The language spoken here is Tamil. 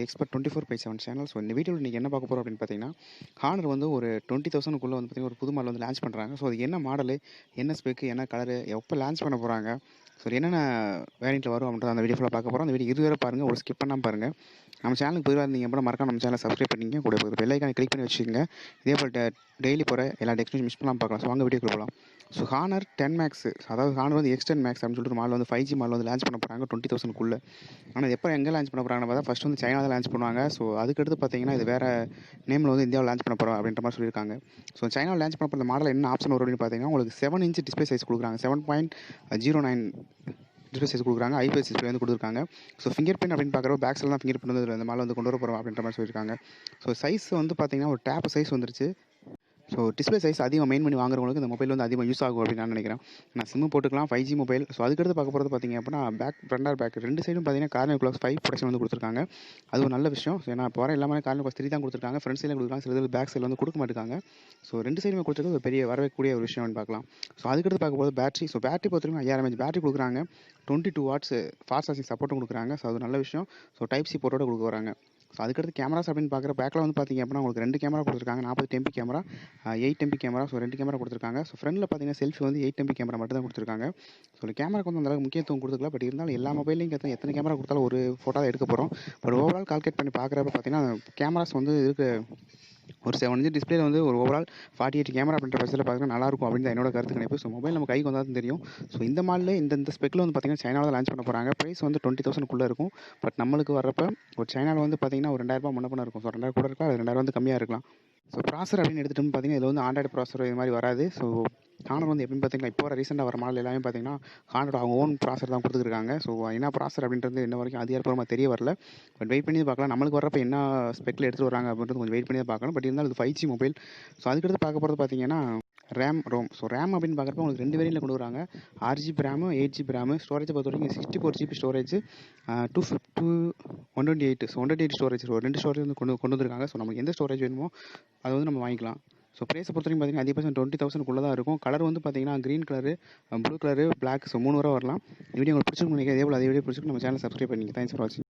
Expert 24/7 channel. ஸோ இந்த வீடியோவில் இன்றைக்கி என்ன பார்க்க போகிறோம் அப்படின்னு பார்த்தீங்கன்னா, ஹானர் வந்து ஒரு 20,000க்குள்ளே வந்து பார்த்தீங்கன்னா ஒரு புது மாடல் வந்து லான்ச் பண்ணுறாங்க. ஸோ அது என்ன மாடலு, என்ன ஸ்பெக்கு, என்ன கலரு, எப்போ லான்ச் பண்ண போகிறாங்க, ஸோ என்னென்ன வேரியண்ட்டில் வரும் அப்படின்றத அந்த வீடியோ ஃபுல்லாக பார்க்க போகிறோம். அந்த வீடியோ இதுவரை பாருங்கள், ஒரு ஸ்கிப் பண்ணாமல் பாருங்கள். நம்ம சேனலுக்கு புதுவாக இருந்தீங்க அப்படின்னா மறக்காம நம்ம சேனலை சப்ஸ்கிரைப் பண்ணிங்க, கூட ஒரு பெல் ஐக்கானை கிளிக் பண்ணி வச்சுக்கோங்க. இதே போல் டெய்லி போகிற எல்லா டெக்ஸ்ட்டும் மிஸ் பண்ணாமல் பார்க்கலாம். ஸோ வாங்க வீடியோக்கு போகலாம். ஸோ ஹானர் 10 மேக்ஸ், அதாவது ஹானர் வந்து X10 மேக்ஸ் அப்படின்னு சொல்லிட்டு ஒரு மாடல் வந்து 5G மாடல் வந்து லான்ச் பண்ண போகிறாங்க 20,000க்குள்ளே. ஆனால் இது எப்போ எங்கே லான்ச் பண்ண போகிறாங்கன்னு பார்த்தா ஃபஸ்ட் வந்து சைனா தான் லான்ச் பண்ணுவாங்க. ஸோ அதுக்கடுத்து பார்த்தீங்கன்னா இது வேறு நேமில் வந்து இந்தியாவில் லான்ச் பண்ண போகிறோம் அப்படின்ற மாதிரி சொல்லியிருக்காங்க. ஸோ சைனாவில் லான்ச் பண்ண போகிற மாடல் என்ன ஆப்ஷன் வரும் அப்படின்னு பார்த்தீங்கன்னா, உங்களுக்கு 7 இன்ச் டிஸ்பிளே சைஸ் கொடுக்குறாங்க. 7.09 டிஸ்பிளே சைஸ் கொடுக்குறாங்க. ஐபிஎஸ் டிஸ்பிளே வந்து கொடுத்துருக்காங்க. ஸோ ஃபிங்கர் பிரிண்ட் அப்படின்னு பார்க்குறப்ப பேக் சைடில் தான் ஃபிங்கர் பிரிண்ட் வந்து இந்த மாடல் வந்து கொண்டு வர போகிறோம் அப்படின்ற மாதிரி சொல்லியிருக்காங்க. ஸோ சைஸ் வந்து பார்த்தீங்கன்னா ஒரு டேப் சைஸ் வந்துருச்சு. ஸோ டிஸ்பிளே சைஸ் அதிகம் மெயின் பண்ணி வாங்குறவங்களுக்கு இந்த மொபைல் வந்து அதிகமாக யூஸ் ஆகும் அப்படின்னு நான் நினைக்கிறேன். நான் சிம்மு போட்டுக்கலாம் 5G மொபைல். ஸோ அதுக்கடுத்து பார்க்க போகிறது பார்த்தீங்க அப்படின்னா ஃப்ரண்ட் ரெண்டு சைடும் பார்த்தீங்கன்னா கார்னர் கிளாஸ் 5 ப்ரொடக்ஷன் வந்து கொடுத்துருக்காங்க. அது ஒரு நல்ல விஷயம். ஸோ ஏன்னா இப்போ வர எல்லாமே கார்னர் கிளாஸ் 3 தான் கொடுத்துருக்காங்க. ஃப்ரண்ட் சைடில் கொடுக்குறாங்க, சில பேக் சைடில் வந்து கொடுக்க மாட்டாங்க. ஸோ ரெண்டு சைடுமே கொடுத்துருக்கு ஒரு பெரிய வரவேற்கக்கூடிய ஒரு விஷயம்னு பார்க்கலாம். ஸோ அதுக்கடுத்து பார்க்கும்போது பேட்டரி. ஸோ பேட்டரி பொறுத்தவரைக்கும் 5000 mAh பேட்டரி கொடுக்குறாங்க. 22 வாட்ஸ் ஃபாஸ்ட் சார்ஜிங் சப்போர்ட்டும் கொடுக்குறாங்க. ஸோ அது நல்ல விஷயம். ஸோ டைப் சி போர்ட்டோட கொடுக்க வராங்க. ஸோ அதுக்கடுத்து கேமராஸ் அப்படின்னு பார்க்குற பேக்கில் வந்து பார்த்திங்க அப்படின்னா உங்களுக்கு 2 கேமரா கொடுத்துருக்காங்க. 40 MP camera, 8 MP camera. So 2 camera கொடுத்துருக்காங்க. ஸோ ஃப்ரண்ட்டில் பார்த்தீங்கன்னா செல்ஃபி வந்து 8 MP கேமரா மட்டும் தான் கொடுத்துருக்காங்க. ஸோ கேமராக்கு வந்து அந்தளவுக்கு முக்கியத்துவம் கொடுத்துக்கல. பட் இருந்தாலும் எல்லா மொபைலையும் எத்தனை கேமரா கொடுத்தாலும் ஒரு ஃபோட்டோ தான் எடுக்க போகிறோம். பட் ஓவரால் கால்குலேட் பண்ணி பார்க்குறப்ப பார்த்தீங்கன்னா கேமராஸ் வந்து இருக்க ஒரு 7 இன்ச் டிஸ்பிளே வந்து ஒரு ஓவரால் 48 கேமரா அப்படின்ற பட்சத்தில் பார்த்தீங்கன்னா நல்லாயிருக்கும் அப்படின்னு தான் என்னோட கருத்து கணிப்பு. ஸோ மொபைல் நம்ம கைக்கு வந்தாலும் தெரியும். ஸோ இந்த மாடலில் இந்த ஸ்பெக்கில் வந்து பார்த்தீங்கன்னா சைனாவில் தான் லான்ச் பண்ண போகிறாங்க. ப்ரைஸ் வந்து 20,000க்குள்ளே இருக்கும். பட் நம்மளுக்கு வரப்போ ஒரு சைனாவில் வந்து பார்த்தீங்கன்னா ஒரு 2000 முன்ன பண்ண இருக்கும். ஸோ 2000 கூட இருக்கலாம், அது 2000 வந்து கம்மியாக இருக்கலாம். ஸோ ப்ராசர் அப்படின்னு எடுத்துகிட்டு பார்த்தீங்கன்னா இதில் வந்து ஆண்ட்ராய்டு ப்ராசர் இது மாதிரி வராது. ஸோ ஹானர் வந்து எப்படின்னு பார்த்தீங்கன்னா இப்போ வர ரீசெண்டாக வர மாடல் எல்லாமே பார்த்தீங்கன்னா ஹானர் அவங்க ஓன் ப்ராசர் தான் கொடுத்துருக்காங்க. ஸோ என்ன ப்ராசர் அப்படின்றது இன்ன வரைக்கும் அதிகாரப்பூர்வமாக தெரிய வரல. பட் வெயிட் பண்ணி பார்க்கலாம். நம்மளுக்கு வரப்போ என்ன ஸ்பெக்கில் எடுத்துகிட்டு வராங்க அப்படின்றது கொஞ்சம் வெயிட் பண்ணி தான் பார்க்கணும். பட் இருந்தாலும் இது 5G மொபைல். ஸோ அதுக்கடுத்து பார்க்க போகிறது பார்த்தீங்கன்னா ரோம். ஸோ ரேம் அப்படின்னு பார்க்குறப்ப உங்களுக்கு 2 வேரியண்ட்டில் கொண்டு வராங்க. 6GB RAM, 8GB RAM. ஸ்டோரேஜை பொறுத்த வரைக்கும் 64GB storage, 128. So 128 storage. So 2 storage வந்து கொண்டு வந்துருக்காங்க. ஸோ நமக்கு எந்த ஸ்டோரேஜ் வேணுமோ அதை வந்து நம்ம வாங்கிக்கலாம். ஸோ ப்ரைஸை பொறுத்த வரைக்கும் பார்த்தீங்கன்னா அதிகபட்சம் 20,000க்குள்ளே தான் இருக்கும். கலர் வந்து பார்த்தீங்கன்னா green colour, blue colour, black. So 3 வரை வரலாம். இந்த வீடியோ உங்களுக்கு பிடிச்சிருக்கும் நினைக்கிறேன். இதே போல் அதே வீடியோ பிடிச்சிருக்கு நம்ம சேனல் சப்ஸ்கிரைப் பண்ணிங்க. தேங்க்ஸ் ஃபார் வாட்சிங்.